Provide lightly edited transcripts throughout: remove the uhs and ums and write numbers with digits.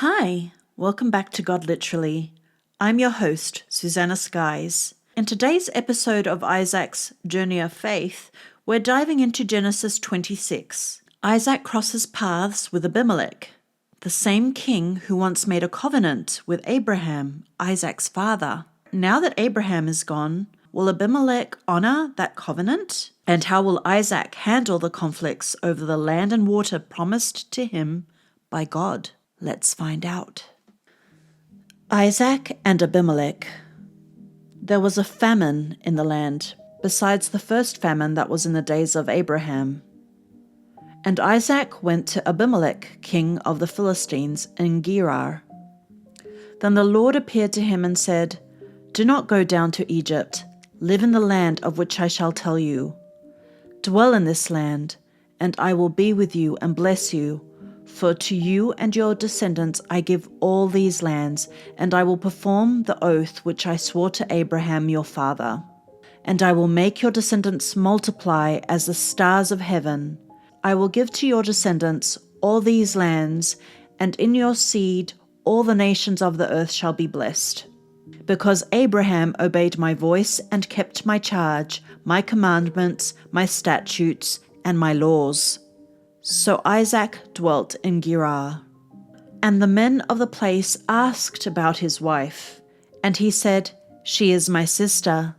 Hi, welcome back to God Literally. I'm your host, Susana Skies. In today's episode of Isaac's Journey of Faith, we're diving into Genesis 26. Isaac crosses paths with Abimelech, the same king who once made a covenant with Abraham, Isaac's father. Now that Abraham is gone, will Abimelech honor that covenant? And how will Isaac handle the conflicts over the land and water promised to him by God? Let's find out. Isaac and Abimelech. There was a famine in the land, besides the first famine that was in the days of Abraham. And Isaac went to Abimelech, king of the Philistines, in Gerar. Then the Lord appeared to him and said, "Do not go down to Egypt. Live in the land of which I shall tell you. Dwell in this land, and I will be with you and bless you. For to you and your descendants I give all these lands, and I will perform the oath which I swore to Abraham your father. And I will make your descendants multiply as the stars of heaven. I will give to your descendants all these lands, and in your seed all the nations of the earth shall be blessed. Because Abraham obeyed my voice and kept my charge, my commandments, my statutes, and my laws." So Isaac dwelt in Gerar. And the men of the place asked about his wife, and he said, "She is my sister."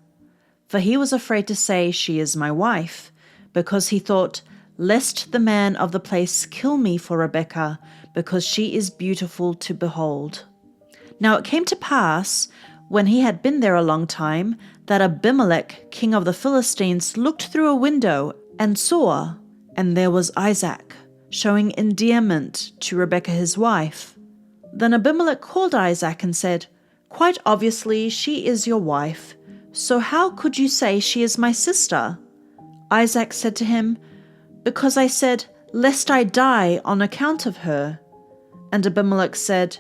For he was afraid to say, "She is my wife," because he thought, "Lest the man of the place kill me for Rebekah, because she is beautiful to behold." Now it came to pass, when he had been there a long time, that Abimelech, king of the Philistines, looked through a window and saw, and there was Isaac, showing endearment to Rebekah his wife. Then Abimelech called Isaac and said, "Quite obviously she is your wife, so how could you say she is my sister?" Isaac said to him, "Because I said, lest I die on account of her." And Abimelech said,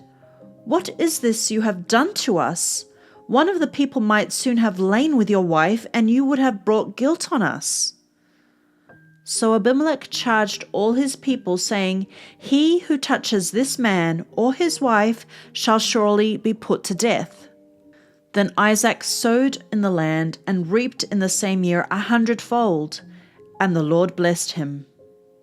"What is this you have done to us? One of the people might soon have lain with your wife, and you would have brought guilt on us." So Abimelech charged all his people, saying, "He who touches this man or his wife shall surely be put to death." Then Isaac sowed in the land and reaped in the same year 100-fold, and the Lord blessed him.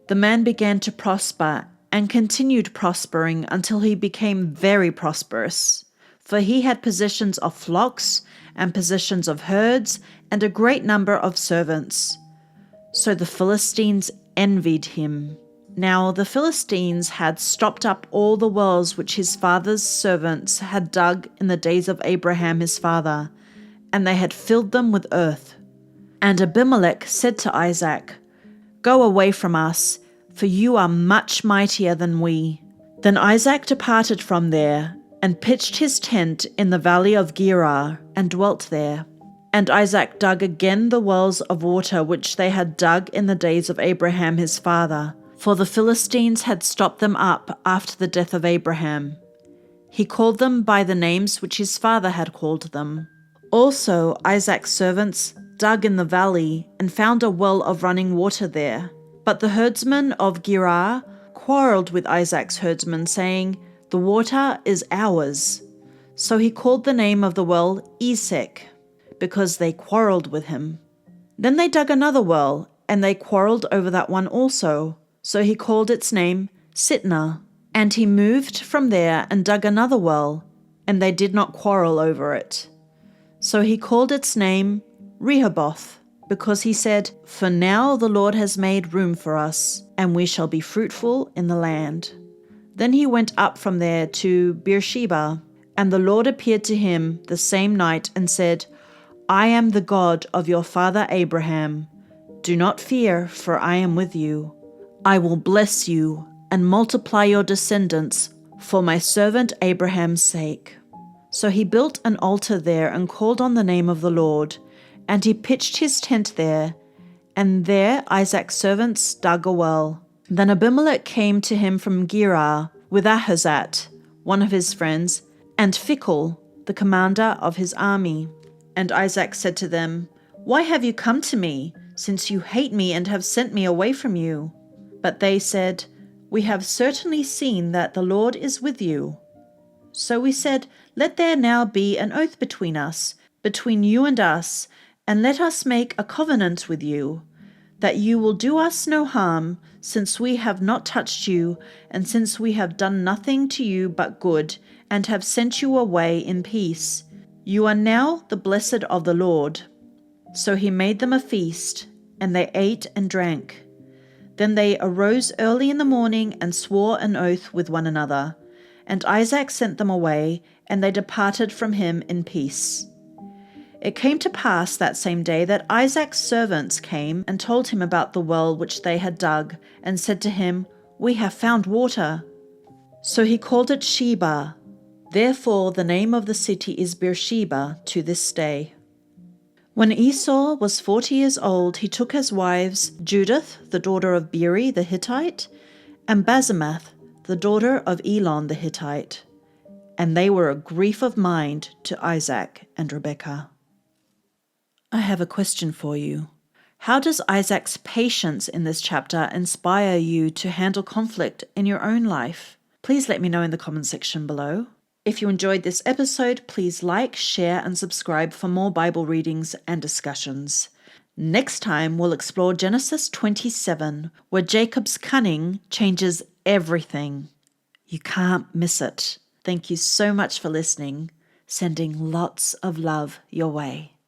The man began to prosper and continued prospering until he became very prosperous, for he had possessions of flocks and possessions of herds and a great number of servants. So the Philistines envied him. Now the Philistines had stopped up all the wells which his father's servants had dug in the days of Abraham his father, and they had filled them with earth. And Abimelech said to Isaac, "Go away from us, for you are much mightier than we." Then Isaac departed from there, and pitched his tent in the valley of Gerar, and dwelt there. And Isaac dug again the wells of water which they had dug in the days of Abraham his father, for the Philistines had stopped them up after the death of Abraham. He called them by the names which his father had called them. Also Isaac's servants dug in the valley, and found a well of running water there. But the herdsmen of Gerar quarrelled with Isaac's herdsmen, saying, "The water is ours." So he called the name of the well Esek, because they quarrelled with him. Then they dug another well, and they quarrelled over that one also. So he called its name Sitnah. And he moved from there and dug another well, and they did not quarrel over it. So he called its name Rehoboth, because he said, "For now the Lord has made room for us, and we shall be fruitful in the land." Then he went up from there to Beersheba, and the Lord appeared to him the same night and said, "I am the God of your father Abraham. Do not fear, for I am with you. I will bless you and multiply your descendants for my servant Abraham's sake." So he built an altar there and called on the name of the Lord, and he pitched his tent there, and there Isaac's servants dug a well. Then Abimelech came to him from Gerar with Ahuzat, one of his friends, and Phicol, the commander of his army. And Isaac said to them, "Why have you come to me, since you hate me and have sent me away from you?" But they said, "We have certainly seen that the Lord is with you." So we said, "Let there now be an oath between us, between you and us, and let us make a covenant with you, that you will do us no harm, since we have not touched you, and since we have done nothing to you but good, and have sent you away in peace. You are now the blessed of the Lord." So he made them a feast, and they ate and drank. Then they arose early in the morning and swore an oath with one another. And Isaac sent them away, and they departed from him in peace. It came to pass that same day that Isaac's servants came and told him about the well which they had dug, and said to him, "We have found water." So he called it Sheba. Therefore the name of the city is Beersheba to this day. When Esau was 40 years old, he took as wives Judith, the daughter of Beeri the Hittite, and Basemath, the daughter of Elon the Hittite. And they were a grief of mind to Isaac and Rebekah. I have a question for you. How does Isaac's patience in this chapter inspire you to handle conflict in your own life? Please let me know in the comment section below. If you enjoyed this episode, please like, share, and subscribe for more Bible readings and discussions. Next time, we'll explore Genesis 27, where Jacob's cunning changes everything. You can't miss it. Thank you so much for listening. Sending lots of love your way.